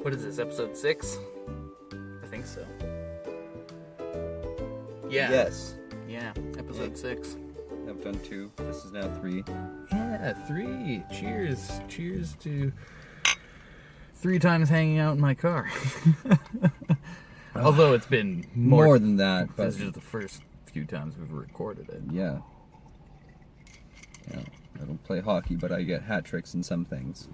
What is this, episode 6? I think so. Yeah. Yes. Yeah, episode 6. I've done 2. This is now 3. Yeah, 3. Cheers. Cheers to 3 times hanging out in my car. Although it's been More than that. But This is just the first few times we've recorded it. yeah. Yeah. I don't play hockey, but I get hat tricks in some things.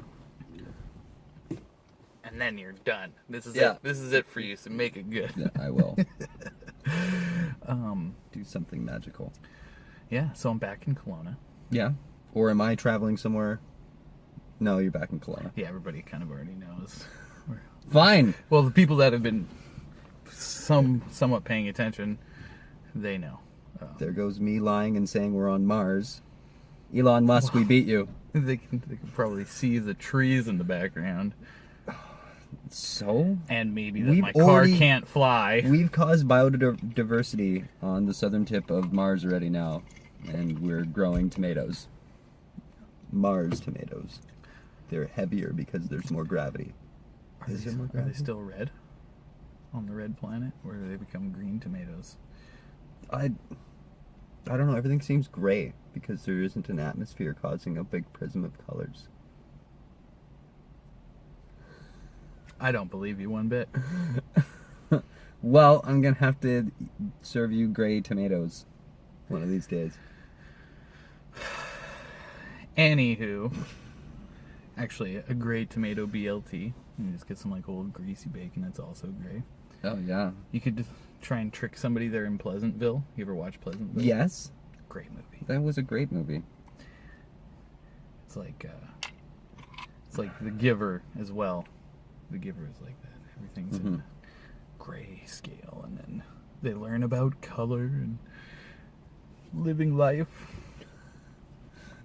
And then you're done. This is Yeah. it. This is it for you, so make it good. Yeah, I will. Do something magical. Yeah, so I'm back in Kelowna. Yeah. Or am I traveling somewhere? No, you're back in Kelowna. Yeah, everybody kind of already knows. Fine. Well, the people that have been somewhat paying attention, they know. There goes me lying and saying we're on Mars. Elon Musk, we beat you. They can probably see the trees in the background. So? And maybe that We've my car already- can't fly. We've caused biodiversity on the southern tip of Mars already now. And we're growing tomatoes. Mars tomatoes. They're heavier because there's more gravity. Are they still red? On the red planet? Or do they become green tomatoes? I don't know, everything seems gray because there isn't an atmosphere causing a big prism of colors. I don't believe you one bit. Well, I'm gonna have to serve you gray tomatoes one of these days. Anywho, actually, a gray tomato BLT. You just get some like old greasy bacon that's also gray. Oh, yeah. You could just try and trick somebody there in Pleasantville. You ever watch Pleasantville? Yes, Great movie. that was a great movie. It's like The Giver as well. The Giver is like that. Everything's in gray scale, and then they learn about color and living life.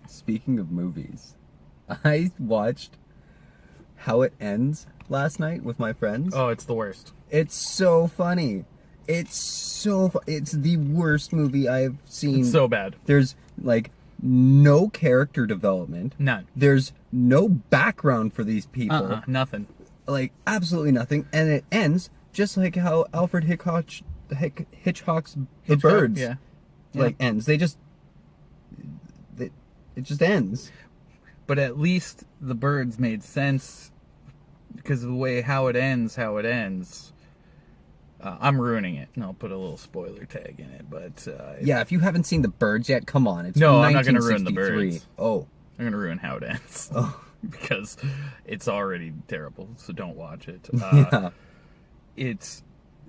Speaking of movies, I watched How It Ends last night with my friends. Oh, it's the worst. It's so funny. It's the worst movie I've seen. It's so bad. There's like no character development. None. There's no background for these people. Nothing. Like absolutely nothing. And it ends just like how Alfred Hitchcock's The Birds Yeah. like ends. It just ends. But at least The Birds made sense because of the way how it ends. I'm ruining it, and I'll put a little spoiler tag in it. But Yeah, if you haven't seen The Birds yet, come on. It's No, from I'm not gonna ruin The 1963. Birds. Oh. I'm gonna ruin how it ends Oh. because it's already terrible. So don't watch it. Yeah. It's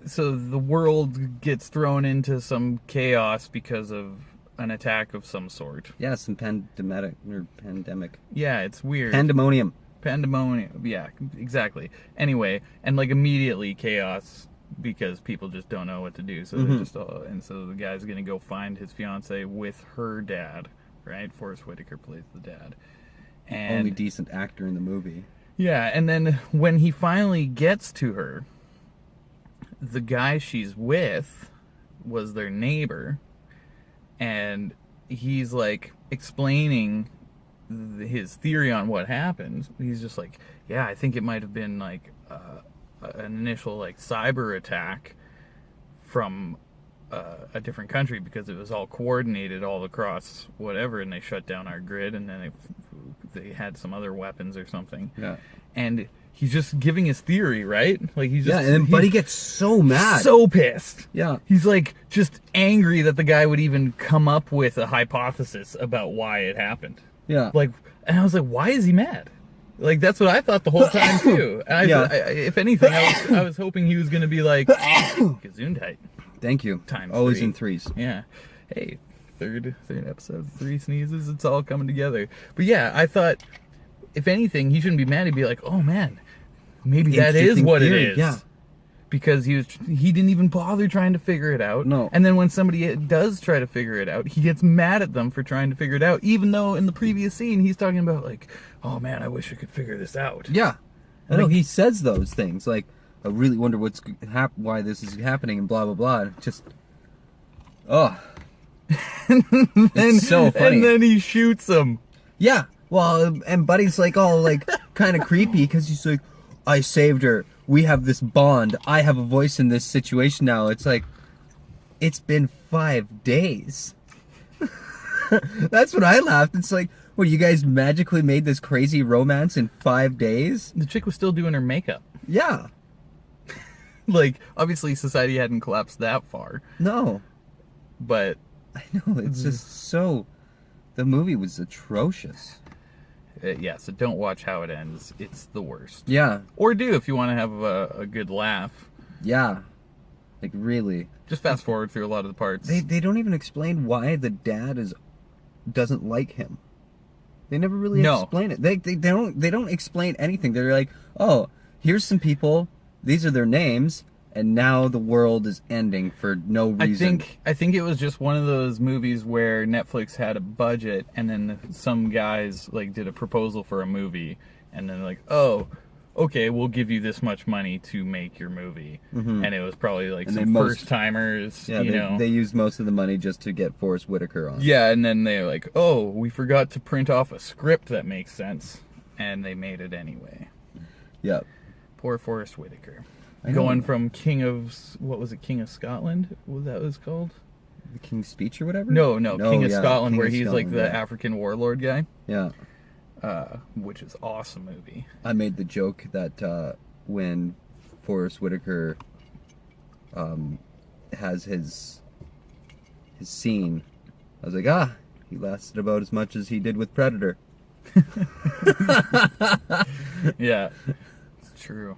so the world gets thrown into some chaos because of an attack of some sort. Yeah, some pandemic. Yeah, it's weird. Pandemonium. Pandemonium. Yeah, exactly. Anyway, and like immediately chaos because people just don't know what to do. So they're just and so the guy's gonna go find his fiance with her dad. Right, Forrest Whitaker plays the dad. And Only decent actor in the movie. yeah, and then when he finally gets to her, the guy she's with was their neighbor, and he's like explaining his theory on what happened. He's just like, yeah, I think it might have been like an initial like cyber attack from a different country because it was all coordinated all across whatever, and they shut down our grid, and then they had some other weapons or something. Yeah. And he's just giving his theory, right? Like he's just Yeah, and then Buddy gets so mad. so pissed. Yeah. He's like just angry that the guy would even come up with a hypothesis about why it happened. Yeah. Like, and I was like, why is he mad? Like that's what I thought the whole time too. And Yeah. if anything, I was hoping he was gonna be like Gesundheit. Thank you. Times Always 3. in threes. Yeah. Hey, third episode, 3 sneezes, it's all coming together. But yeah, I thought, if anything, he shouldn't be mad. He'd be like, oh man, maybe that is Interesting what theory, it is. yeah. Because he didn't even bother trying to figure it out. No. And then when somebody does try to figure it out, he gets mad at them for trying to figure it out. Even though in the previous scene, he's talking about like, oh man, I wish I could figure this out. Yeah. I know, he says those things. Like, I really wonder why this is happening and blah, blah, blah. And it just... Oh. It's so funny. And then he shoots him. Yeah. Well, and Buddy's like all like kind of creepy because he's like, I saved her. We have this bond. I have a voice in this situation now. It's like, it's been 5 days. That's what I laughed. It's like, what, you guys magically made this crazy romance in 5 days? The chick was still doing her makeup. Yeah. Like, obviously society hadn't collapsed that far. No. But I know, it's just so... The movie was atrocious. yeah, so don't watch How It Ends. It's the worst. Yeah. Or do if you want to have a good laugh. Yeah. Like, really. Just fast forward through a lot of the parts. They don't even explain why the dad doesn't like him. They never really explain it. They don't explain anything. They're like, oh, here's some people, these are their names, and now the world is ending for no reason. I think it was just one of those movies where Netflix had a budget, and then some guys like did a proposal for a movie, and then like, oh, okay, we'll give you this much money to make your movie. And it was probably like some first timers. Yeah, they used most of the money just to get Forrest Whitaker on. Yeah, and then they're like, oh, we forgot to print off a script that makes sense, and they made it anyway. Yep. Poor Forrest Whitaker. Going from King of Scotland? What that was called? The King's Speech or whatever? No, King of Scotland, King where of he's like Scotland, the African warlord guy. Yeah. Which is awesome movie. I made the joke that when Forrest Whitaker has his scene, I was like, he lasted about as much as he did with Predator. Yeah, it's true.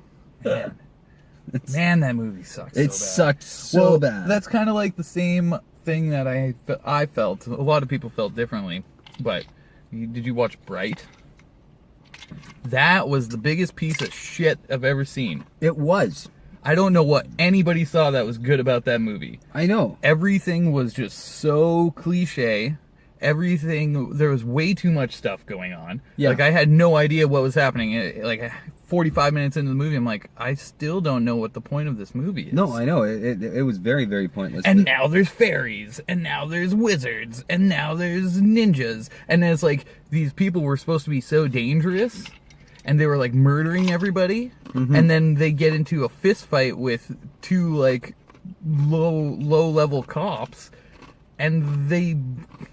Man, that movie sucks. It sucked so bad. That's kind of like the same thing that I felt. A lot of people felt differently, but did you watch Bright? That was the biggest piece of shit I've ever seen. It was. I don't know what anybody saw that was good about that movie. I know. Everything was just so cliche. There was way too much stuff going on. Yeah. Like, I had no idea what was happening. Like, 45 minutes into the movie, I'm like, I still don't know what the point of this movie is. No, I know. It was very, very pointless. And now there's fairies, and now there's wizards, and now there's ninjas. And then it's like, these people were supposed to be so dangerous, and they were, like, murdering everybody. And then they get into a fist fight with two, like, low-level cops, and they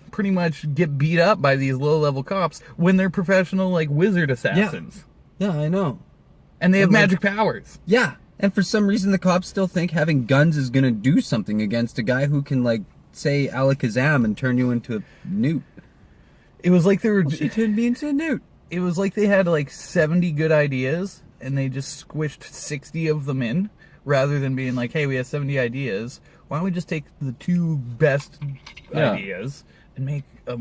pretty much get beat up by these low-level cops when they're professional, like, wizard assassins. Yeah, I know. And they have magic powers. Yeah, and for some reason the cops still think having guns is gonna do something against a guy who can, like, say alakazam and turn you into a newt. It was like they were... She turned me into a newt. It was like they had, like, 70 good ideas, and they just squished 60 of them in, rather than being like, hey, we have 70 ideas. Why don't we just take the two best ideas and make a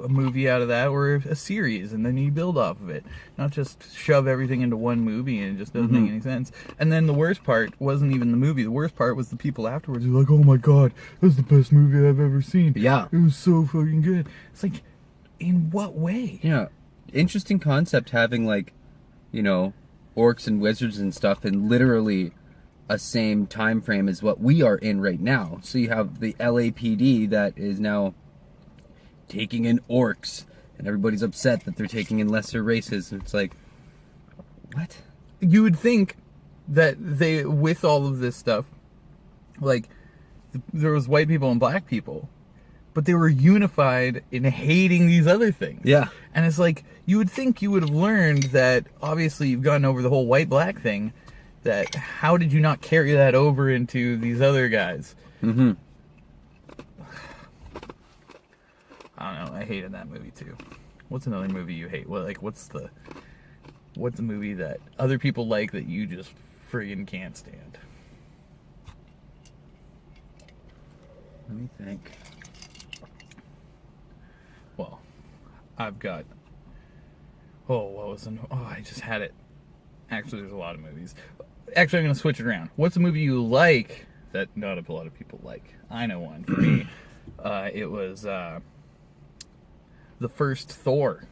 movie out of that, or a series, and then you build off of it. Not just shove everything into one movie and it just doesn't make any sense. And then the worst part wasn't even the movie. The worst part was the people afterwards who were like, oh my god, that was the best movie I've ever seen. Yeah. It was so fucking good. It's like, in what way? Yeah. Interesting concept having, like, you know, orcs and wizards and stuff in literally a same time frame as what we are in right now. So you have the LAPD that is now taking in orcs, and everybody's upset that they're taking in lesser races. And it's like, what? You would think that they, with all of this stuff, like, there was white people and black people, but they were unified in hating these other things. Yeah. And it's like, you would think you would have learned that, obviously you've gotten over the whole white-black thing, that how did you not carry that over into these other guys? I don't know, I hated that movie too. What's another movie you hate? What's the movie that other people like that you just friggin' can't stand? Let me think. Well, I've got... I just had it. Actually, there's a lot of movies. Actually, I'm going to switch it around. What's a movie you like that not a lot of people like? I know one. For me, it was the first Thor.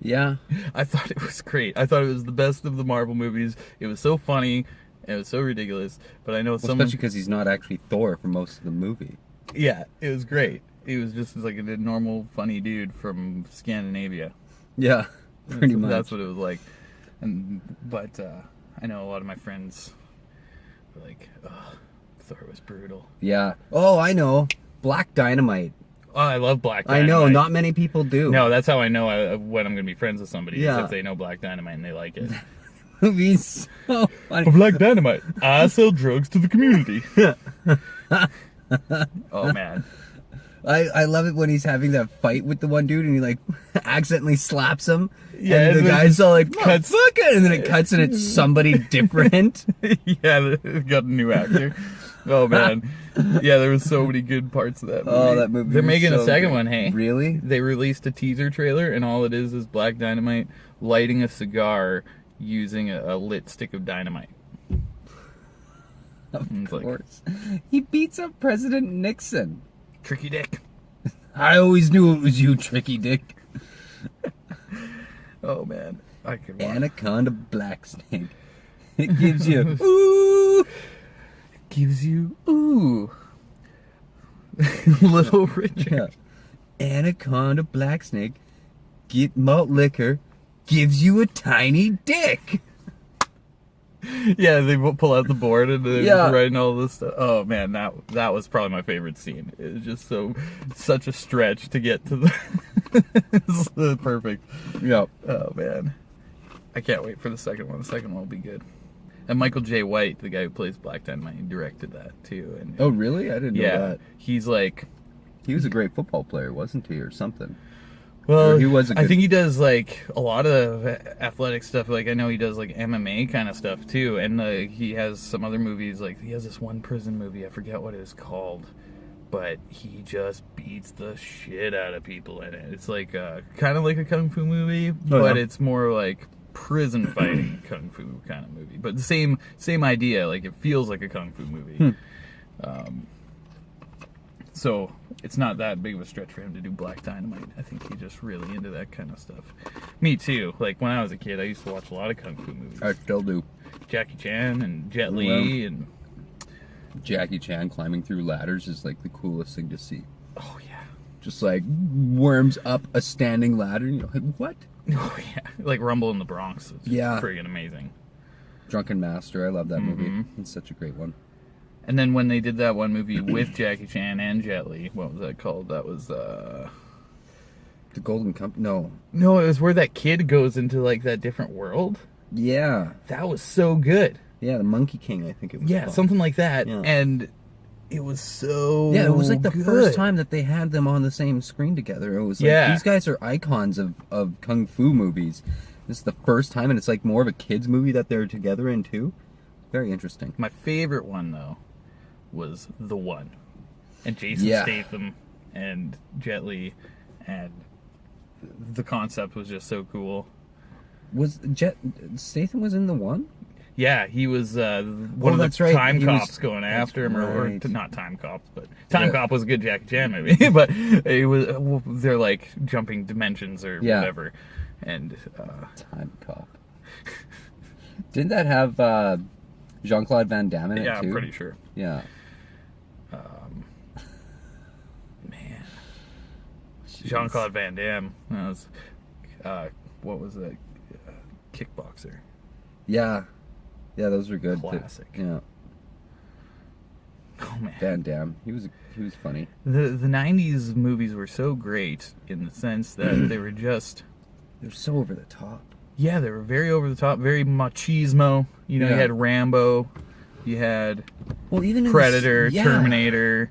Yeah. I thought it was great. I thought it was the best of the Marvel movies. It was so funny. And it was so ridiculous. But I know especially because he's not actually Thor for most of the movie. Yeah, it was great. He was just like a normal, funny dude from Scandinavia. Yeah, pretty much. That's what it was like. But I know a lot of my friends were like, oh, Thor was brutal. Yeah. Oh, I know. Black Dynamite. Oh, I love Black Dynamite. I know, not many people do. No, that's how I know when I'm going to be friends with somebody, Yeah. is if they know Black Dynamite and they like it. Movie's so funny. Black Dynamite. I sell drugs to the community. Oh, man. I love it when he's having that fight with the one dude and he like accidentally slaps him. Yeah, and the and then guy's all like, cuts- fuck it, and then it cuts and it's somebody different. Yeah, they got a new actor. Oh, man. Yeah, there was so many good parts of that movie. Oh, that movie. They're was making so a second good. one, hey? Really? They released a teaser trailer, and all it is Black Dynamite lighting a cigar using a lit stick of dynamite. Of It's like- course. He beats up President Nixon. Tricky Dick. I always knew it was you, Tricky Dick. Oh, man. I could watch. Anaconda Black Snake. It gives you, ooh. Gives you, ooh. Little Richard. Yeah. Anaconda Black Snake, get malt liquor, gives you a tiny dick. Yeah, they pull out the board and they're Yeah. writing all this stuff. Oh man, that was probably my favorite scene. It was just such a stretch to get to the. It's perfect. Yep. Oh man, I can't wait for the second one. The second one will be good. And Michael J. White, the guy who plays Black Dynamite, he directed that too. And Oh, really? I didn't know yeah, that. he's like. He was a great football player, wasn't he, or something? Well, Or he was a I good- think he does like a lot of athletic stuff. Like I know he does like MMA kind of stuff too, and he has some other movies. Like he has this one prison movie. I forget what it is called, but he just beats the shit out of people in it. It's like kind of like a kung fu movie, but yeah. it's more like prison fighting kung fu kind of movie. But the same idea. Like it feels like a kung fu movie. So it's not that big of a stretch for him to do Black Dynamite. I think he's just really into that kind of stuff. Me too. Like when I was a kid, I used to watch a lot of kung fu movies. I still do. Jackie Chan and Jet Li and Jackie Chan climbing through ladders is like the coolest thing to see. oh yeah, Just like worms up a standing ladder, and you're like, what? oh yeah, like Rumble in the Bronx. It's Yeah. friggin' amazing. Drunken Master, I love that movie. Mm-hmm. It's such a great one. And then when they did that one movie with Jackie Chan and Jet Li, what was that called? That was The Golden Company? No. no, it was where that kid goes into like that different world. Yeah. That was so good. Yeah, the Monkey King, I think it was Yeah, called. something like that. Yeah. And it was so Yeah, it was like the good. first time that they had them on the same screen together. It was like, Yeah. these guys are icons of kung fu movies. This is the first time, and it's like more of a kids movie that they're together in too. Very interesting. My favorite one though was The One, and Jason Yeah. Statham and Jet Li, and the concept was just so cool. Was Statham was in the one? Yeah, he was one of that's the right. time He was- cops going that's after him, or right. not time cops, but Time Yeah. Cop was a good Jackie Chan movie. But it was they're like jumping dimensions or Yeah. whatever, and Time Cop. Didn't that have Jean-Claude Van Damme in it yeah, too? I'm pretty sure. Yeah. Man, Jean-Claude Van Damme. That was what was that? Kickboxer. Yeah. Yeah, those were good. Classic. Yeah. Oh man. Van Damme. He was funny. The 90s movies were so great in the sense that they were just They were so over the top. yeah, they were very over the top, very machismo. You know, you Yeah. had Rambo, you had Well, even in Predator, yeah. Terminator,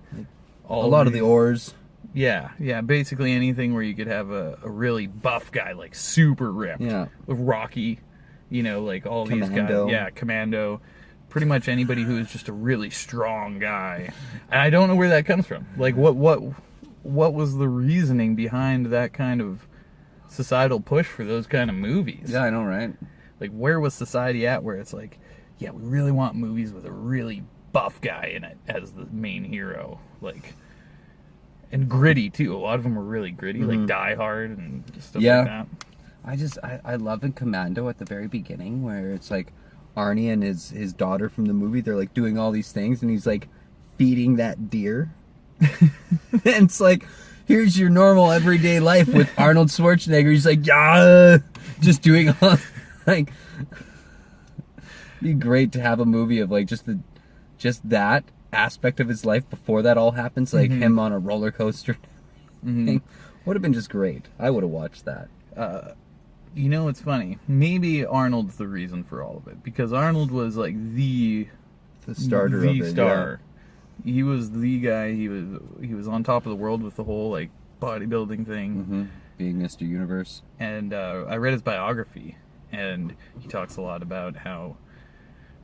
A lot of the oars. yeah, basically anything where you could have a really buff guy, like super ripped. Yeah. Rocky, you know, like all these Commando. guys. Yeah, Commando. Pretty much anybody who is just a really strong guy. And I don't know where that comes from. Like, what was the reasoning behind that kind of societal push for those kind of movies? Yeah, I know, right? Like, where was society at where it's like, yeah, we really want movies with a really buff guy in it as the main hero. Like, and gritty, too. A lot of them were really gritty, like Die Hard and stuff Yeah. like that. I love in Commando at the very beginning where it's like Arnie and his daughter from the movie, they're like doing all these things and he's like feeding that deer. And it's like, here's your normal everyday life with Arnold Schwarzenegger. He's like, yeah, just doing all Like, it'd be great to have a movie of like just that aspect of his life before that all happens, like him on a roller coaster. Would have been just great. I would have watched that. You know, it's funny. Maybe Arnold's the reason for all of it, because Arnold was like the starter the of it. star. He was the guy. He was on top of the world with the whole like bodybuilding thing. Being Mr. Universe. And I read his biography, and he talks a lot about how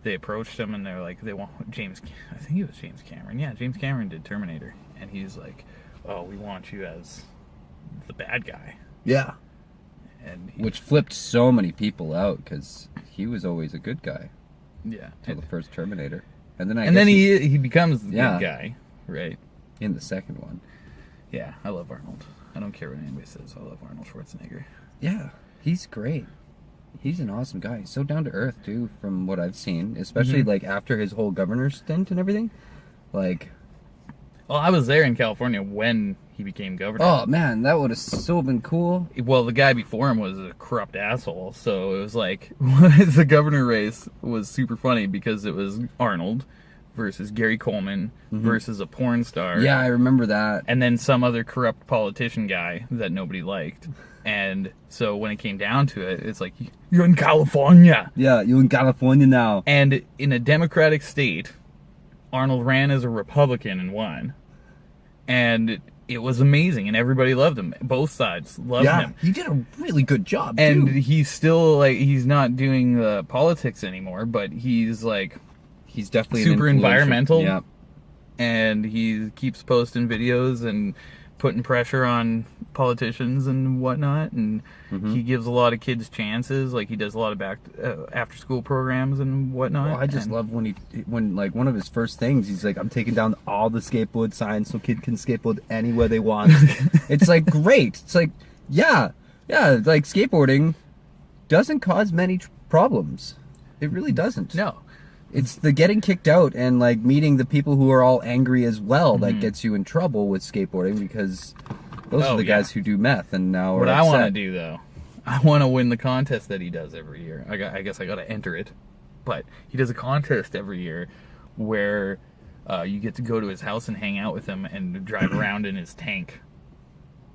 they approached him, and they're like, they want I think it was James Cameron. Yeah, James Cameron did Terminator, and he's like, oh, we want you as the bad guy. Yeah. And which flipped so many people out because he was always a good guy. Yeah. Till the first Terminator, and then he becomes the good guy, right? In the second one. Yeah, I love Arnold. I don't care what anybody says. I love Arnold Schwarzenegger. Yeah, he's great. He's an awesome guy. He's so down to earth too, from what I've seen. Especially like after his whole governor stint and everything. Like, well, I was there in California when he became governor. Oh man, that would have so been cool. Well, the guy before him was a corrupt asshole, so it was like the governor race was super funny because it was Arnold versus Gary Coleman versus a porn star. Yeah, I remember that. And then some other corrupt politician guy that nobody liked. And so when it came down to it, it's like, you're in California. Yeah, you're in California now. And in a Democratic state, Arnold ran as a Republican and won. And it was amazing, and everybody loved him. Both sides loved him. He did a really good job, and too. he's still, like, he's not doing the politics anymore, but he's, like... He's definitely super environmental. Yeah. And he keeps posting videos and putting pressure on politicians and whatnot, and he gives a lot of kids chances. Like, he does a lot of after school programs and whatnot. Well, I just love when like one of his first things, he's like, I'm taking down all the skateboard signs so kids can skateboard anywhere they want. It's like great. It's like yeah, like skateboarding doesn't cause many problems. It really doesn't. No. It's the getting kicked out and like meeting the people who are all angry as well that gets you in trouble with skateboarding, because those are the guys who do meth and now what I want to do though, I want to win the contest that he does every year. I guess I got to enter it, but he does a contest every year where you get to go to his house and hang out with him and drive around in his tank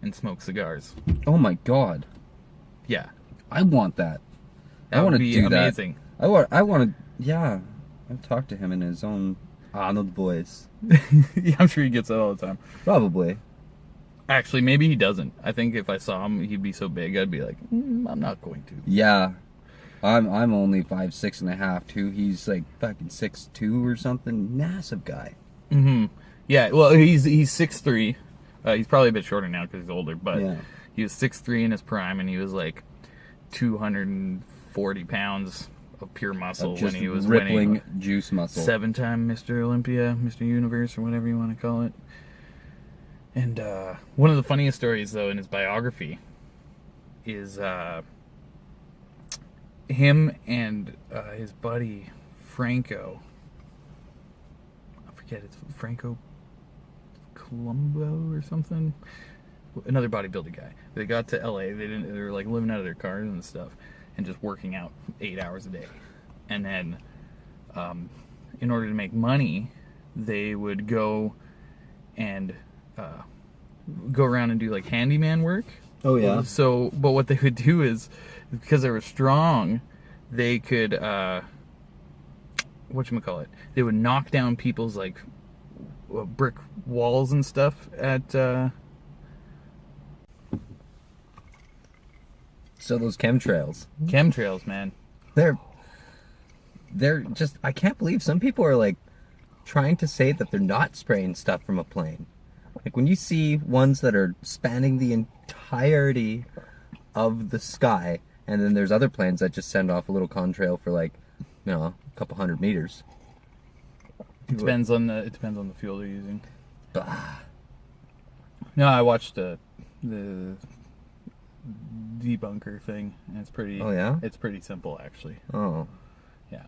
and smoke cigars. Oh my god. Yeah, I want that. I want to do amazing. That. I want to. Yeah. I've talked to him in his own Ahnuld voice. Yeah, I'm sure he gets that all the time. Probably. Actually, maybe he doesn't. I think if I saw him, he'd be so big, I'd be like, I'm not going to. Yeah. I'm only 5'6.5" too. He's like fucking 6'2" or something. Massive guy. Yeah, well, he's 6'3". He's probably a bit shorter now because he's older, but he was 6'3" in his prime, and he was like 240 pounds of pure muscle of just when he was rippling winning juice muscle. 7-time Mr. Olympia, Mr. Universe, or whatever you want to call it. And one of the funniest stories, though, in his biography is him and his buddy Franco. I forget, it's Franco Colombo or something. Another bodybuilding guy. They got to LA. They were like living out of their cars and stuff, and just working out 8 hours a day. And then, in order to make money, they would go and go around and do like handyman work. Oh yeah. So, but what they would do is, because they were strong, they could whatchamacallit, they would knock down people's like brick walls and stuff at So those chemtrails. Chemtrails, man. They're just, I can't believe some people are like trying to say that they're not spraying stuff from a plane. Like when you see ones that are spanning the entirety of the sky, and then there's other planes that just send off a little contrail for like, you know, a couple 100 meters. It depends on the fuel they're using. Bah. No, I watched the debunker thing, and it's pretty. Oh yeah. It's pretty simple, actually. Oh. Yeah.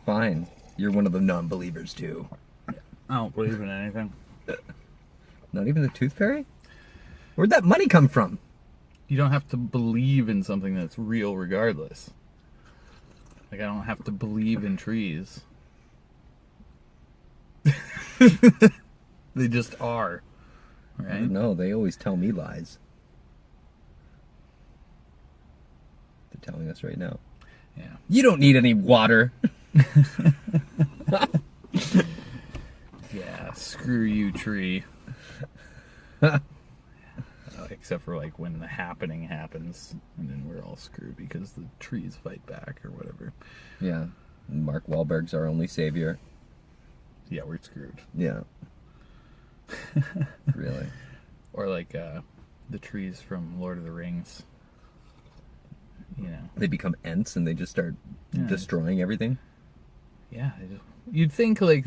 Fine. You're one of the non-believers too. I don't believe in anything. Not even the tooth fairy? Where'd that money come from? You don't have to believe in something that's real, regardless. Like, I don't have to believe in trees. They just are, right? No, they always tell me lies. They're telling us right now. Yeah. You don't need any water. Yeah, screw you, tree. Except for like when the happening happens, and then we're all screwed because the trees fight back or whatever. Yeah. Mark Wahlberg's our only savior. Yeah, we're screwed. Yeah. Really. Or like the trees from Lord of the Rings. You know. They become Ents and they just start destroying everything. Yeah, you'd think like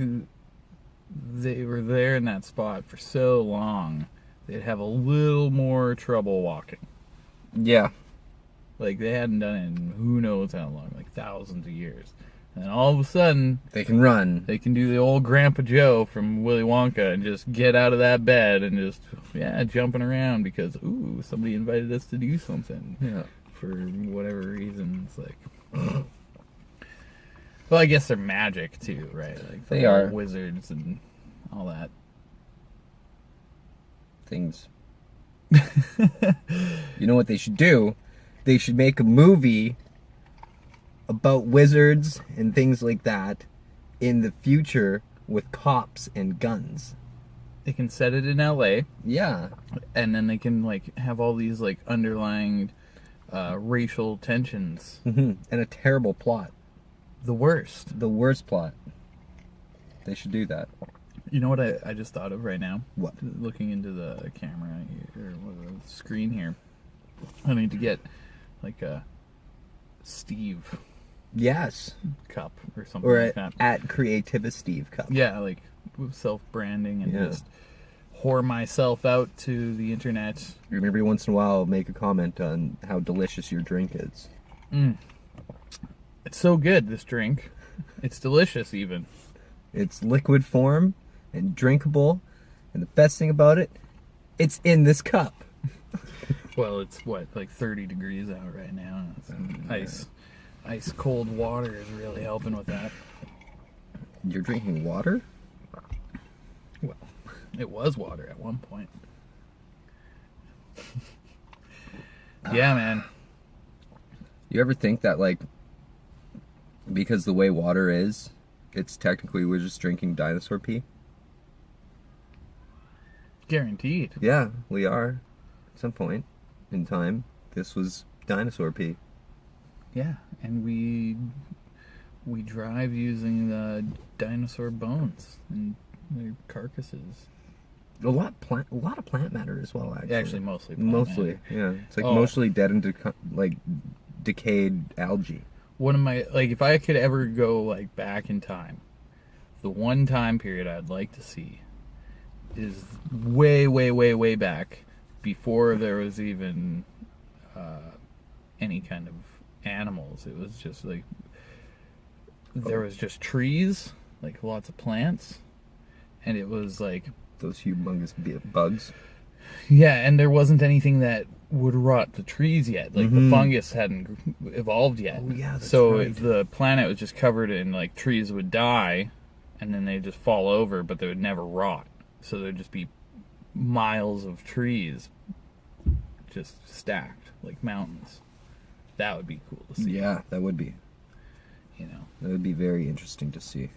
they were there in that spot for so long, they'd have a little more trouble walking. Yeah. Like they hadn't done it in who knows how long, like thousands of years. And all of a sudden, They can run. they can do the old Grandpa Joe from Willy Wonka and just get out of that bed and just, jumping around because, ooh, somebody invited us to do something. Yeah. For whatever reason. It's like... Well, I guess they're magic too, right? Like They are. wizards and all that. Things. You know what they should do? They should make a movie about wizards and things like that in the future with cops and guns. They can set it in LA, Yeah. and then they can like have all these like underlying racial tensions. And a terrible plot. The worst. The worst plot. They should do that. You know what I just thought of right now? What? Looking into the camera or the screen here. I need to get like a Steve Yes. cup or something Or like that. at Creativist Steve Cup. Yeah, like self-branding and just whore myself out to the internet. And every once in a while, make a comment on how delicious your drink is. It's so good, this drink. It's delicious, even. It's liquid form and drinkable. And the best thing about it, it's in this cup. Well, it's what, like 30 degrees out right now. It's ice cold water is really helping with that. You're drinking water? Well, it was water at one point. Yeah, man. You ever think that, like, because the way water is, it's technically we're just drinking dinosaur pee? Guaranteed. Yeah, we are. At some point in time, this was dinosaur pee. Yeah, and we drive using the dinosaur bones and their carcasses. A lot of plant matter as well, actually. Actually, mostly plant Mostly, matter. yeah. It's like mostly dead and decayed algae. One of my, like, if I could ever go like back in time, the one time period I'd like to see is way back before there was even any kind of animals. It was just like there was just trees, like lots of plants, and it was like Those humongous bugs. yeah, and there wasn't anything that would rot the trees yet. Like the fungus hadn't evolved yet. Oh, yeah, that's so right. the planet was just covered in like trees would die, and then they'd just fall over, but they would never rot. So there'd just be miles of trees just stacked like mountains. That would be cool to see. Yeah, that would be. You know, That would be very interesting to see.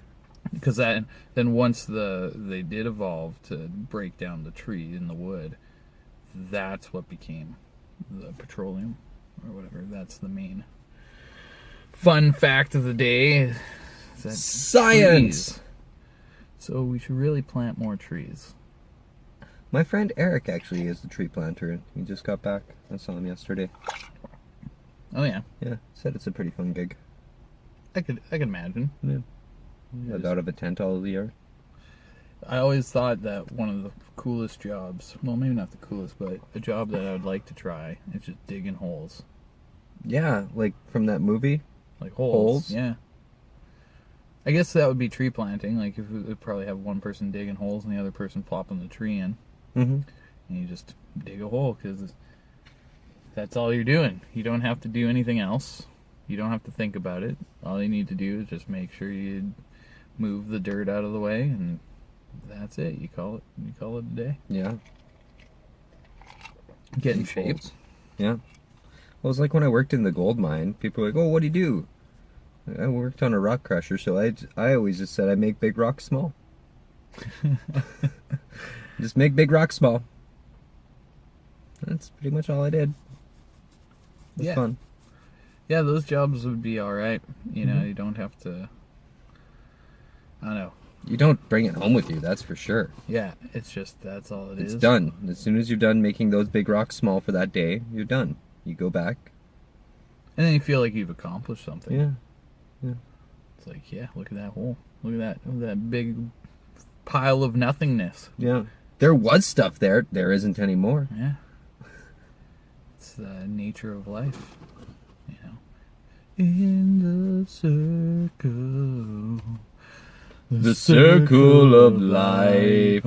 because then once they did evolve to break down the tree in the wood, that's what became the petroleum or whatever. That's the main fun fact of the day. is that Science! trees. So we should really plant more trees. My friend Eric actually is the tree planter. He just got back. I saw him yesterday. Oh yeah, Yeah, said it's a pretty fun gig. I could imagine. Yeah. Live out of a tent all year. I always thought that one of the coolest jobs, well, maybe not the coolest, but a job that I would like to try is just digging holes. Yeah, like from that movie. Like holes. Holes? Yeah. I guess that would be tree planting. Like, if we'd probably have one person digging holes and the other person plopping the tree in. Mm-hmm. And you just dig a hole because that's all you're doing. You don't have to do anything else. You don't have to think about it. All you need to do is just make sure you move the dirt out of the way, and that's it. You call it a day. Yeah. Get in shape. Yeah. Well, it's like when I worked in the gold mine. People were like, "Oh, what do you do?" I worked on a rock crusher, so I always just said I make big rocks small. Just make big rocks small. That's pretty much all I did. It was fun. Yeah, those jobs would be all right. You know, you don't have to. I don't know. You don't bring it home with you, that's for sure. Yeah, it's just that's all it is. It's done. As soon as you're done making those big rocks small for that day, you're done. You go back. And then you feel like you've accomplished something. Yeah. It's like, yeah, look at that hole. Look at that big pile of nothingness. Yeah. There was stuff there. There isn't anymore. Yeah. It's the nature of life, you know. In the circle. The circle of life.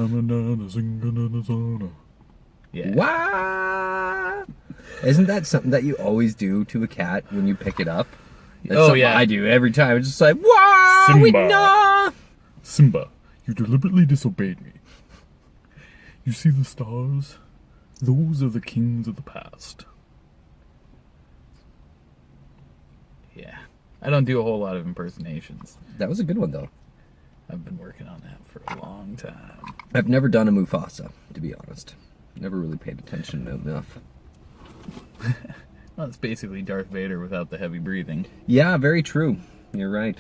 Yeah. What? Isn't that something that you always do to a cat when you pick it up? That's Oh, something yeah. I do every time. It's just like, wow, we Simba. know. Simba, you deliberately disobeyed me. You see the stars? Those are the kings of the past. Yeah. I don't do a whole lot of impersonations. That was a good one, though. I've been working on that for a long time. I've never done a Mufasa, to be honest. Never really paid attention enough. Well, it's basically Darth Vader without the heavy breathing. Yeah, very true. You're right.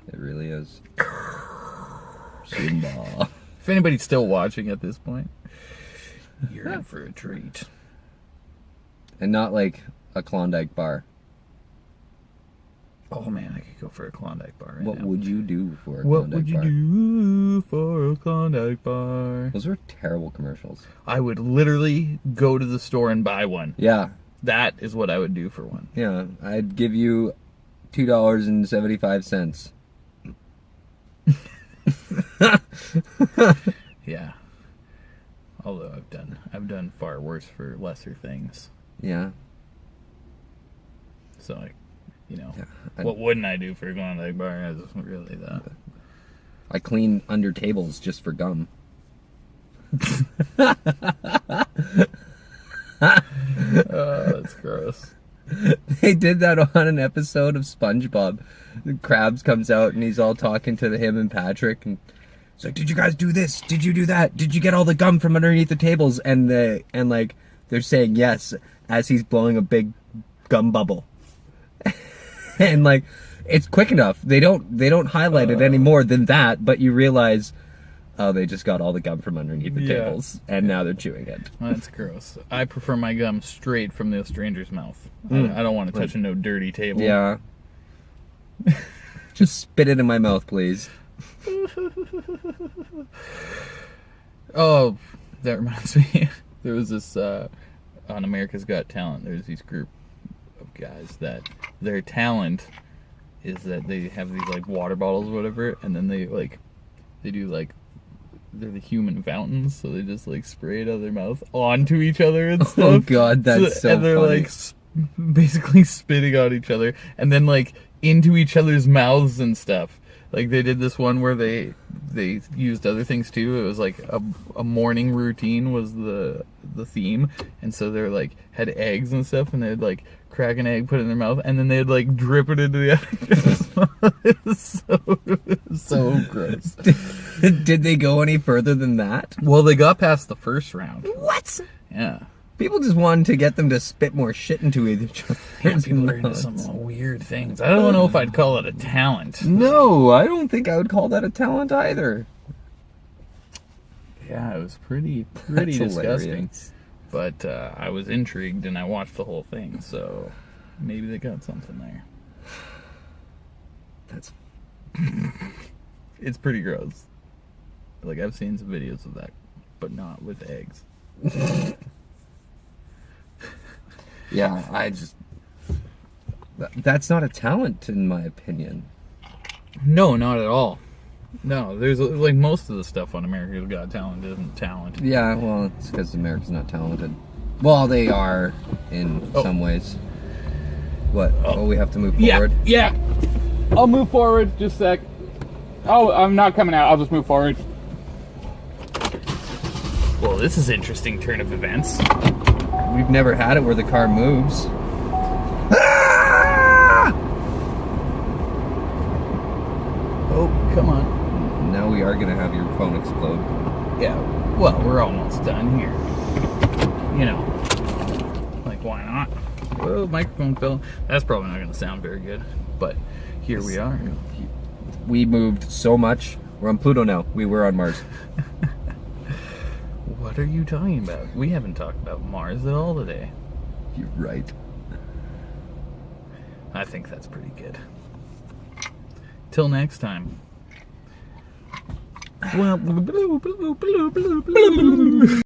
It really is. Simba. If anybody's still watching at this point, you're in for a treat. And not like a Klondike bar. Oh man, I could go for a Klondike bar right What now. would you do for a What Klondike would you bar? do for a Klondike bar? Those were terrible commercials. I would literally go to the store and buy one. Yeah. That is what I would do for one. Yeah. I'd give you $2.75. Yeah. Although I've done far worse for lesser things. Yeah. So you know, Yeah. what wouldn't I do for a Klondike bar? Is really that. I clean under tables just for gum. That's gross. They did that on an episode of SpongeBob. The Krabs comes out and he's all talking to him and Patrick, and it's like, "Did you guys do this? Did you do that? Did you get all the gum from underneath the tables?" And like they're saying yes as he's blowing a big gum bubble. And like it's quick enough. They don't highlight it any more than that, but you realize, oh, they just got all the gum from underneath the Yeah. tables and now they're chewing it. That's gross. I prefer my gum straight from the stranger's mouth. I don't want to touch no dirty table. Yeah. Just spit it in my mouth, please. Oh, that reminds me. There was this on America's Got Talent. There's these group of guys that their talent is that they have these like water bottles or whatever, and then they do like they're the human fountains, so they just like spray it out of their mouth onto each other and stuff. Oh god, that's so and they're funny. like basically spitting on each other, and then like into each other's mouths and stuff. Like they did this one where they used other things too. It was like a morning routine was the theme, and so they're like had eggs and stuff, and they'd like crack an egg, put it in their mouth, and then they'd like drip it into the other guy's mouth. It was so gross. Did they go any further than that? Well, they got past the first round. What? Yeah. People just wanted to get them to spit more shit into each other. Yeah, people are into some weird things. I don't know if I'd call it a talent. No, I don't think I would call that a talent either. Yeah, it was pretty That's disgusting. hilarious. But I was intrigued and I watched the whole thing, so maybe they got something there. That's It's pretty gross. Like I've seen some videos of that, but not with eggs. yeah. That's not a talent in my opinion. No, not at all. No, there's like most of the stuff on America's Got Talent isn't talent. Yeah, well, it's because America's not talented. Well, they are in some ways. What? Oh, we have to move Yeah, forward? yeah. I'll move forward, just a sec. Oh, I'm not coming out. I'll just move forward. Well, this is interesting turn of events. We've never had it where the car moves. Oh, come on. Now we are going to have your phone explode. Yeah, well, we're almost done here. You know, like, why not? Whoa, microphone fell. That's probably not going to sound very good, but here we are. We moved so much. We're on Pluto now. We were on Mars. What are you talking about? We haven't talked about Mars at all today. You're right. I think that's pretty good. Till next time. Well,